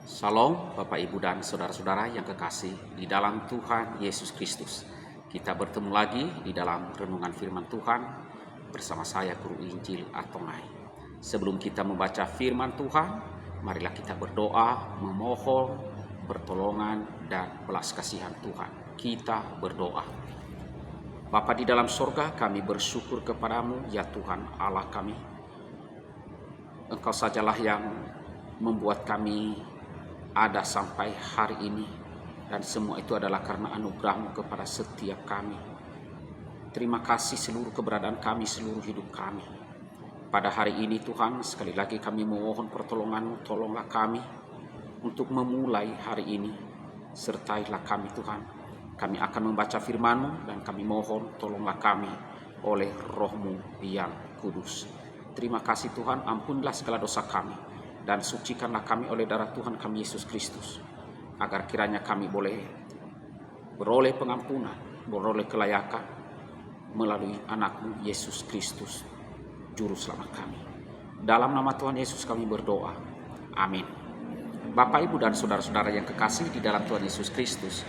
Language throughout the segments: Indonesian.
Shalom Bapak Ibu dan Saudara-saudara yang kekasih di dalam Tuhan Yesus Kristus. Kita bertemu lagi di dalam renungan firman Tuhan bersama saya Guru Injil Atongai. Sebelum kita membaca firman Tuhan, marilah kita berdoa, memohon pertolongan dan belas kasihan Tuhan. Kita berdoa. Bapa di dalam sorga, kami bersyukur kepadamu ya Tuhan Allah kami. Engkau sajalah yang membuat kami ada sampai hari ini, dan semua itu adalah karena anugerah-Mu kepada setiap kami. Terima kasih seluruh keberadaan kami, seluruh hidup kami. Pada hari ini Tuhan, sekali lagi kami memohon pertolongan-Mu, tolonglah kami untuk memulai hari ini. Sertailah kami Tuhan. Kami akan membaca firman-Mu dan kami mohon tolonglah kami oleh Roh-Mu yang kudus. Terima kasih Tuhan, ampunilah segala dosa kami dan sucikanlah kami oleh darah Tuhan kami Yesus Kristus, agar kiranya kami boleh beroleh pengampunan, beroleh kelayakan melalui anak-Mu Yesus Kristus, Juru Selamat kami. Dalam nama Tuhan Yesus kami berdoa. Amin. Bapak, Ibu, dan Saudara-saudara yang kekasih di dalam Tuhan Yesus Kristus,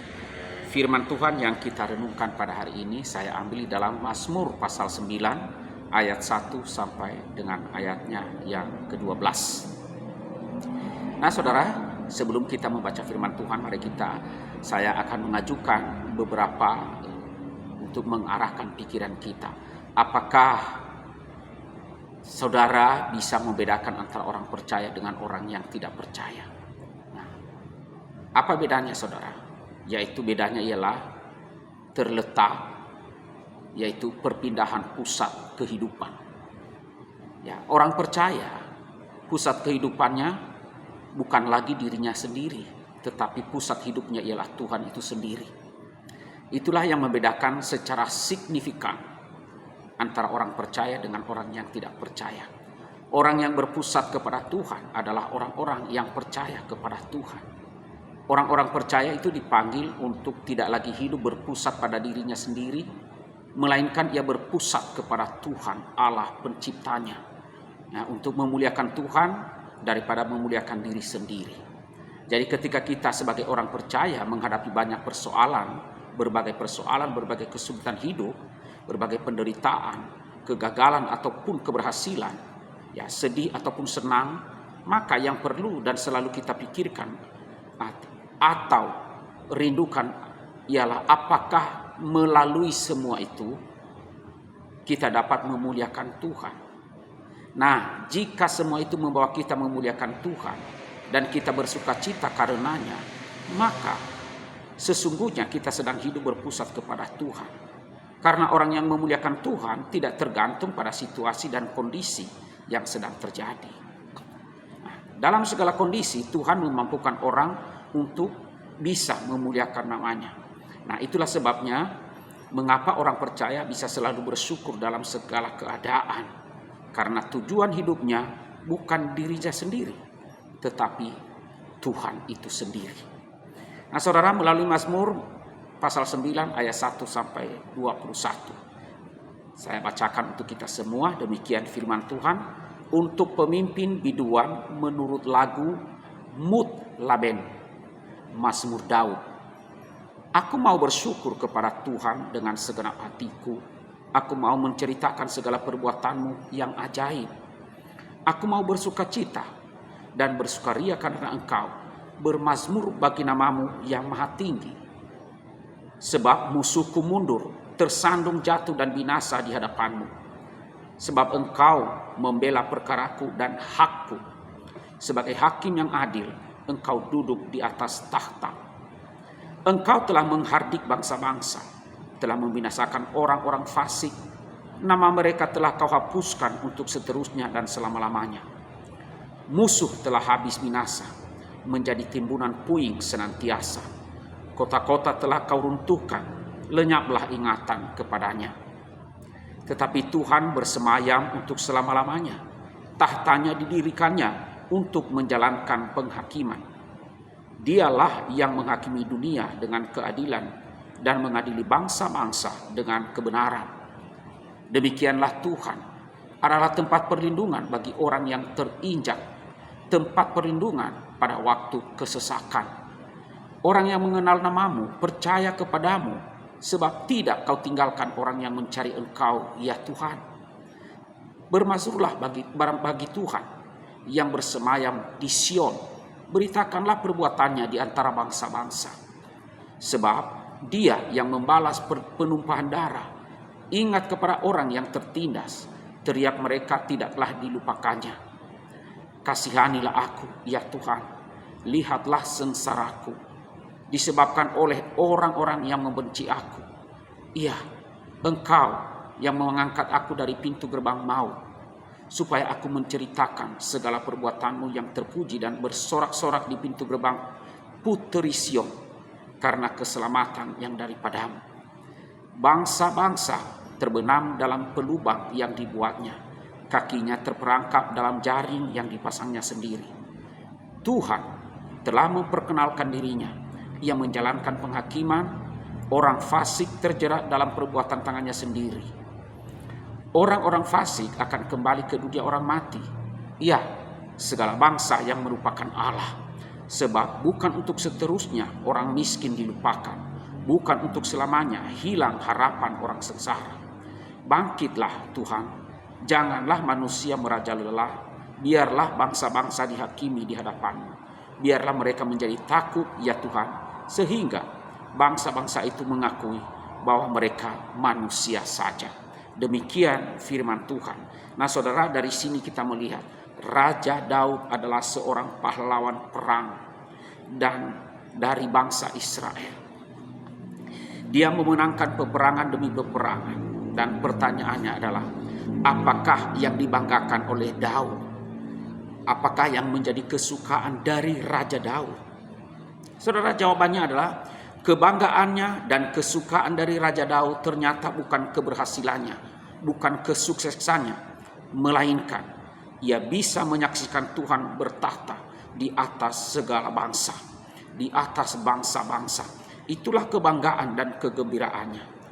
firman Tuhan yang kita renungkan pada hari ini saya ambil dalam Mazmur pasal 9 ayat 1 sampai dengan ayatnya yang ke-12. Nah saudara, sebelum kita membaca firman Tuhan, saya akan mengajukan beberapa untuk mengarahkan pikiran kita. Apakah saudara bisa membedakan antara orang percaya dengan orang yang tidak percaya? Nah, apa bedanya saudara? Yaitu bedanya ialah terletak, yaitu perpindahan pusat kehidupan. Ya, orang percaya pusat kehidupannya bukan lagi dirinya sendiri, tetapi pusat hidupnya ialah Tuhan itu sendiri. Itulah yang membedakan secara signifikan antara orang percaya dengan orang yang tidak percaya. Orang yang berpusat kepada Tuhan adalah orang-orang yang percaya kepada Tuhan. Orang-orang percaya itu dipanggil untuk tidak lagi hidup berpusat pada dirinya sendiri, melainkan ia berpusat kepada Tuhan Allah penciptanya. Nah, untuk memuliakan Tuhan daripada memuliakan diri sendiri. Jadi ketika kita sebagai orang percaya menghadapi banyak persoalan, berbagai kesulitan hidup, berbagai penderitaan, kegagalan ataupun keberhasilan, ya sedih ataupun senang, maka yang perlu dan selalu kita pikirkan atau rindukan ialah apakah melalui semua itu kita dapat memuliakan Tuhan. Nah, jika semua itu membawa kita memuliakan Tuhan dan kita bersukacita karenanya, maka sesungguhnya kita sedang hidup berpusat kepada Tuhan. Karena orang yang memuliakan Tuhan tidak tergantung pada situasi dan kondisi yang sedang terjadi. Nah, dalam segala kondisi Tuhan memampukan orang untuk bisa memuliakan namanya. Nah, itulah sebabnya mengapa orang percaya bisa selalu bersyukur dalam segala keadaan. Karena tujuan hidupnya bukan dirinya sendiri, tetapi Tuhan itu sendiri. Nah saudara, melalui Mazmur pasal 9 ayat 1 sampai 21. Saya bacakan untuk kita semua, demikian firman Tuhan. Untuk pemimpin biduan menurut lagu Mut Laben, Mazmur Daud. Aku mau bersyukur kepada Tuhan dengan segenap hatiku. Aku mau menceritakan segala perbuatan-Mu yang ajaib. Aku mau bersukacita dan bersukaria karena Engkau, bermazmur bagi nama-Mu yang maha tinggi. Sebab musuhku mundur, tersandung jatuh dan binasa di hadapan-Mu. Sebab Engkau membela perkaraku dan hakku. Sebagai hakim yang adil, Engkau duduk di atas tahta. Engkau telah menghardik bangsa-bangsa, telah membinasakan orang-orang fasik. Nama mereka telah Kau hapuskan untuk seterusnya dan selama-lamanya. Musuh telah habis binasa, menjadi timbunan puing senantiasa. Kota-kota telah Kau runtuhkan, lenyaplah ingatan kepadanya. Tetapi Tuhan bersemayam untuk selama-lamanya. Tahtanya didirikannya untuk menjalankan penghakiman. Dialah yang menghakimi dunia dengan keadilan dan mengadili bangsa-bangsa dengan kebenaran. Demikianlah Tuhan adalah tempat perlindungan bagi orang yang terinjak tempat perlindungan pada waktu kesesakan. Orang yang mengenal namamu percaya kepadamu, sebab tidak kau tinggalkan orang yang mencari engkau, ya Tuhan. Bermazmurlah bagi Tuhan yang bersemayam di Sion. Beritakanlah perbuatannya di antara bangsa-bangsa. Sebab Dia yang membalas penumpahan darah. Ingat kepada orang yang tertindas. Teriak mereka tidaklah dilupakannya. Kasihanilah aku, ya Tuhan. Lihatlah sengsaraku, disebabkan oleh orang-orang yang membenci aku. Iya, Engkau yang mengangkat aku dari pintu gerbang maut, supaya aku menceritakan segala perbuatanmu yang terpuji dan bersorak-sorak di pintu gerbang puteri Sion, karena keselamatan yang daripadamu. Bangsa-bangsa terbenam dalam pelubang yang dibuatnya, kakinya terperangkap dalam jaring yang dipasangnya sendiri. Tuhan telah memperkenalkan dirinya. Ia menjalankan penghakiman. Orang fasik terjerat dalam perbuatan tangannya sendiri. Orang-orang fasik akan kembali ke dunia orang mati. Ya, segala bangsa yang merupakan Allah. Sebab bukan untuk seterusnya orang miskin dilupakan. Bukan untuk selamanya hilang harapan orang sengsara. Bangkitlah Tuhan, janganlah manusia merajalela. Biarlah bangsa-bangsa dihakimi di hadapan-Mu. Biarlah mereka menjadi takut, ya Tuhan, sehingga bangsa-bangsa itu mengakui bahwa mereka manusia saja. Demikian firman Tuhan. Nah saudara, dari sini kita melihat Raja Daud adalah seorang pahlawan perang dan dari bangsa Israel. Dia memenangkan peperangan demi peperangan. Dan pertanyaannya adalah, apakah yang dibanggakan oleh Daud? Apakah yang menjadi kesukaan dari Raja Daud? Saudara, jawabannya adalah kebanggaannya dan kesukaan dari Raja Daud ternyata bukan keberhasilannya, bukan kesuksesannya, melainkan ia bisa menyaksikan Tuhan bertahta di atas segala bangsa, di atas bangsa-bangsa. Itulah kebanggaan dan kegembiraannya.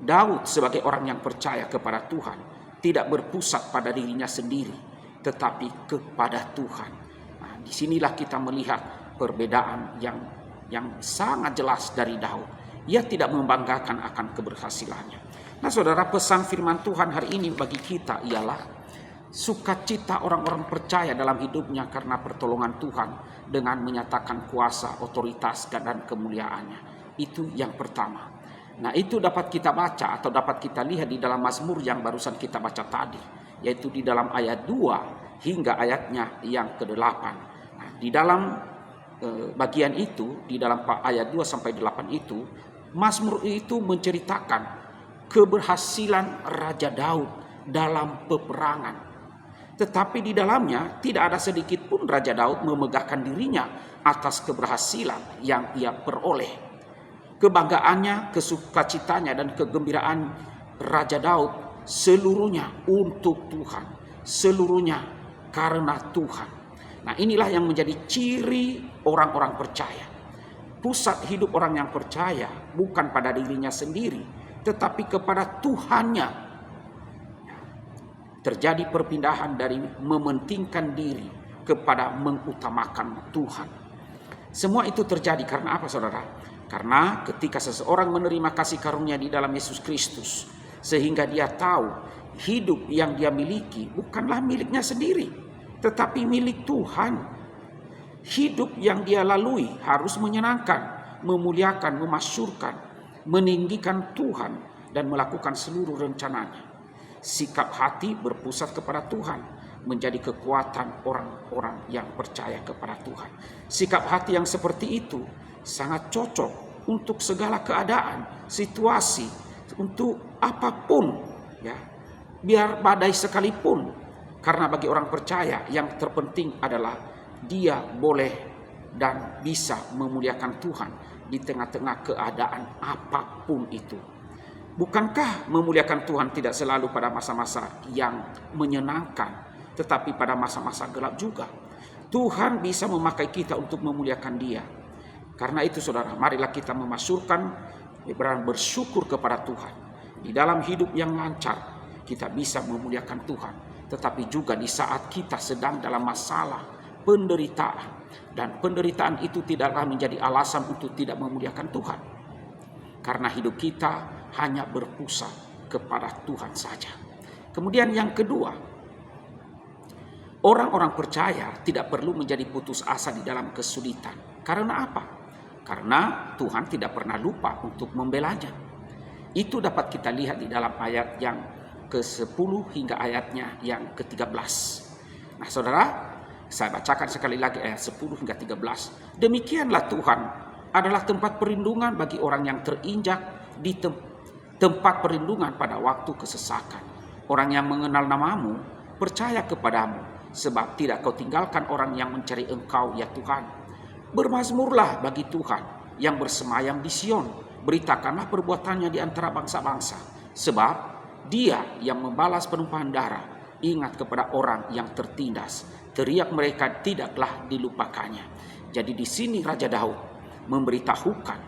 Daud sebagai orang yang percaya kepada Tuhan tidak berpusat pada dirinya sendiri, tetapi kepada Tuhan. Nah, disinilah kita melihat perbedaan yang sangat jelas dari Daud. Ia tidak membanggakan akan keberhasilannya. Nah saudara, pesan firman Tuhan hari ini bagi kita ialah sukacita orang-orang percaya dalam hidupnya karena pertolongan Tuhan dengan menyatakan kuasa, otoritas, dan kemuliaannya. Itu yang pertama. Nah itu dapat kita baca atau dapat kita lihat di dalam Mazmur yang barusan kita baca tadi, yaitu di dalam ayat 2 hingga ayatnya yang ke-8. Nah, di dalam bagian itu, di dalam ayat 2 sampai 8 itu, Mazmur itu menceritakan keberhasilan Raja Daud dalam peperangan. Tetapi di dalamnya tidak ada sedikit pun Raja Daud memegahkan dirinya atas keberhasilan yang ia peroleh. Kebanggaannya, kesukacitanya, dan kegembiraan Raja Daud seluruhnya untuk Tuhan. Seluruhnya karena Tuhan. Nah inilah yang menjadi ciri orang-orang percaya. Pusat hidup orang yang percaya bukan pada dirinya sendiri, tetapi kepada Tuhannya. Terjadi perpindahan dari mementingkan diri kepada mengutamakan Tuhan. Semua itu terjadi karena apa saudara? Karena ketika seseorang menerima kasih karunia di dalam Yesus Kristus, sehingga dia tahu hidup yang dia miliki bukanlah miliknya sendiri, tetapi milik Tuhan. Hidup yang dia lalui harus menyenangkan, memuliakan, memasyurkan, meninggikan Tuhan, dan melakukan seluruh rencananya. Sikap hati berpusat kepada Tuhan menjadi kekuatan orang-orang yang percaya kepada Tuhan. Sikap hati yang seperti itu sangat cocok untuk segala keadaan, situasi, untuk apapun, ya. Biar badai sekalipun, karena bagi orang percaya yang terpenting adalah dia boleh dan bisa memuliakan Tuhan di tengah-tengah keadaan apapun itu. Bukankah memuliakan Tuhan tidak selalu pada masa-masa yang menyenangkan, tetapi pada masa-masa gelap juga? Tuhan bisa memakai kita untuk memuliakan Dia. Karena itu saudara, marilah kita memasyurkan, bersyukur kepada Tuhan. Di dalam hidup yang lancar, kita bisa memuliakan Tuhan. Tetapi juga di saat kita sedang dalam masalah, penderitaan. Dan penderitaan itu tidaklah menjadi alasan untuk tidak memuliakan Tuhan. Karena hidup kita hanya berpusat kepada Tuhan saja. Kemudian yang kedua, orang-orang percaya tidak perlu menjadi putus asa di dalam kesulitan. Karena apa? Karena Tuhan tidak pernah lupa untuk membelanya. Itu dapat kita lihat di dalam ayat yang ke-10 hingga ayatnya yang ke-13. Nah saudara, saya bacakan sekali lagi ayat 10 hingga 13. Demikianlah Tuhan adalah tempat perlindungan bagi orang yang terinjak di tempat perlindungan pada waktu kesesakan. Orang yang mengenal namamu percaya kepadamu, sebab tidak kau tinggalkan orang yang mencari engkau ya Tuhan. Bermazmurlah bagi Tuhan yang bersemayam di Sion. Beritakanlah perbuatannya di antara bangsa-bangsa. Sebab Dia yang membalas penumpahan darah ingat kepada orang yang tertindas. Teriak mereka tidaklah dilupakannya. Jadi di sini Raja Daud memberitahukan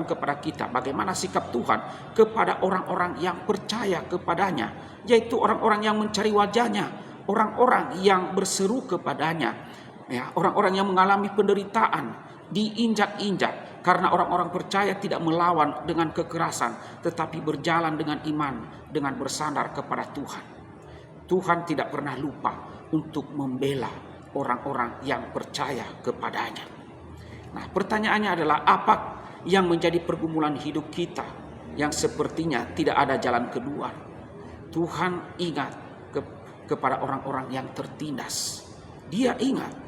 kepada kita bagaimana sikap Tuhan kepada orang-orang yang percaya kepadanya, yaitu orang-orang yang mencari wajahnya, orang-orang yang berseru kepadanya, orang-orang yang mengalami penderitaan, diinjak-injak, karena orang-orang percaya tidak melawan dengan kekerasan, tetapi berjalan dengan iman, dengan bersandar kepada Tuhan. Tuhan tidak pernah lupa untuk membela orang-orang yang percaya kepadanya. Nah, pertanyaannya adalah apa yang menjadi pergumulan hidup kita yang sepertinya tidak ada jalan kedua? Tuhan ingat kepada orang-orang yang tertindas. Dia ingat,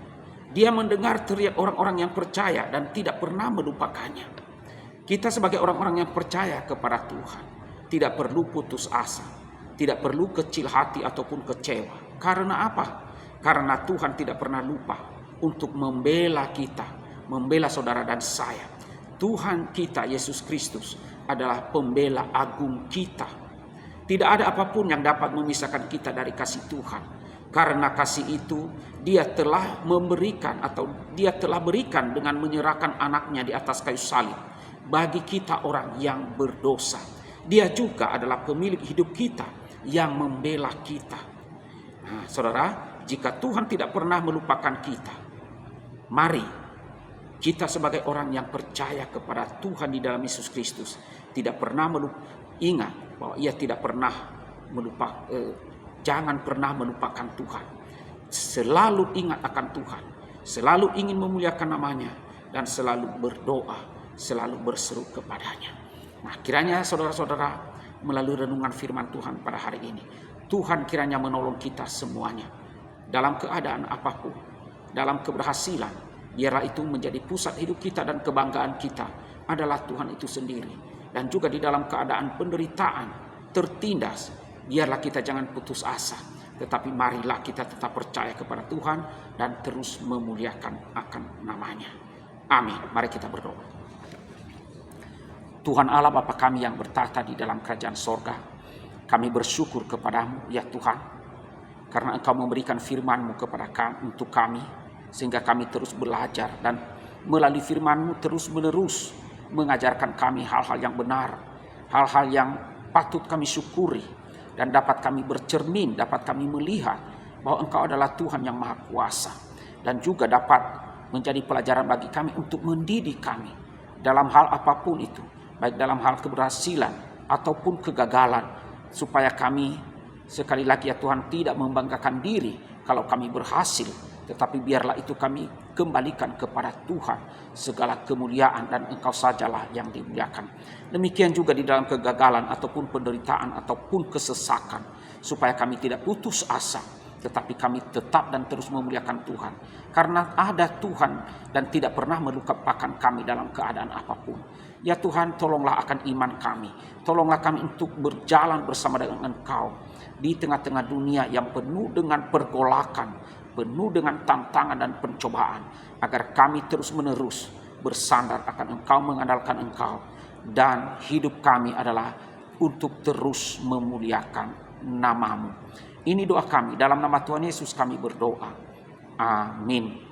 Dia mendengar teriak orang-orang yang percaya dan tidak pernah melupakannya. Kita sebagai orang-orang yang percaya kepada Tuhan tidak perlu putus asa, tidak perlu kecil hati ataupun kecewa. Karena apa? Karena Tuhan tidak pernah lupa untuk membela kita, membela saudara dan saya. Tuhan kita Yesus Kristus adalah pembela agung kita. Tidak ada apapun yang dapat memisahkan kita dari kasih Tuhan. Karena kasih itu Dia telah memberikan atau Dia telah berikan dengan menyerahkan anaknya di atas kayu salib bagi kita orang yang berdosa. Dia juga adalah pemilik hidup kita yang membela kita. Nah, saudara, jika Tuhan tidak pernah melupakan kita, mari kita sebagai orang yang percaya kepada Tuhan di dalam Yesus Kristus tidak pernah ingat bahwa Ia tidak pernah jangan pernah melupakan Tuhan. Selalu ingat akan Tuhan, selalu ingin memuliakan namanya, dan selalu berdoa, selalu berseru kepadanya. Nah, kiranya saudara-saudara melalui renungan firman Tuhan pada hari ini, Tuhan kiranya menolong kita semuanya dalam keadaan apapun, dalam keberhasilan. Biarlah itu menjadi pusat hidup kita dan kebanggaan kita adalah Tuhan itu sendiri. Dan juga di dalam keadaan penderitaan, tertindas, biarlah kita jangan putus asa, tetapi marilah kita tetap percaya kepada Tuhan dan terus memuliakan akan namanya. Amin. Mari kita berdoa. Tuhan Allah Bapa kami yang bertata di dalam kerajaan sorga, kami bersyukur kepadamu ya Tuhan, karena Engkau memberikan firman-Mu kepada kami, untuk kami, sehingga kami terus belajar dan melalui firman-Mu terus menerus mengajarkan kami hal-hal yang benar, hal-hal yang patut kami syukuri, dan dapat kami bercermin, dapat kami melihat bahwa Engkau adalah Tuhan yang Maha Kuasa, dan juga dapat menjadi pelajaran bagi kami untuk mendidik kami dalam hal apapun itu, baik dalam hal keberhasilan ataupun kegagalan, supaya kami sekali lagi ya Tuhan tidak membanggakan diri kalau kami berhasil, tetapi biarlah itu kami kembalikan kepada Tuhan segala kemuliaan, dan Engkau sajalah yang dimuliakan. Demikian juga di dalam kegagalan ataupun penderitaan ataupun kesesakan, supaya kami tidak putus asa, tetapi kami tetap dan terus memuliakan Tuhan. Karena ada Tuhan dan tidak pernah melupakan kami dalam keadaan apapun. Ya Tuhan, tolonglah akan iman kami. Tolonglah kami untuk berjalan bersama dengan Engkau di tengah-tengah dunia yang penuh dengan pergolakan, penuh dengan tantangan dan pencobaan, agar kami terus-menerus bersandar akan Engkau, mengandalkan Engkau, dan hidup kami adalah untuk terus memuliakan nama-Mu. Ini doa kami, dalam nama Tuhan Yesus kami berdoa. Amin.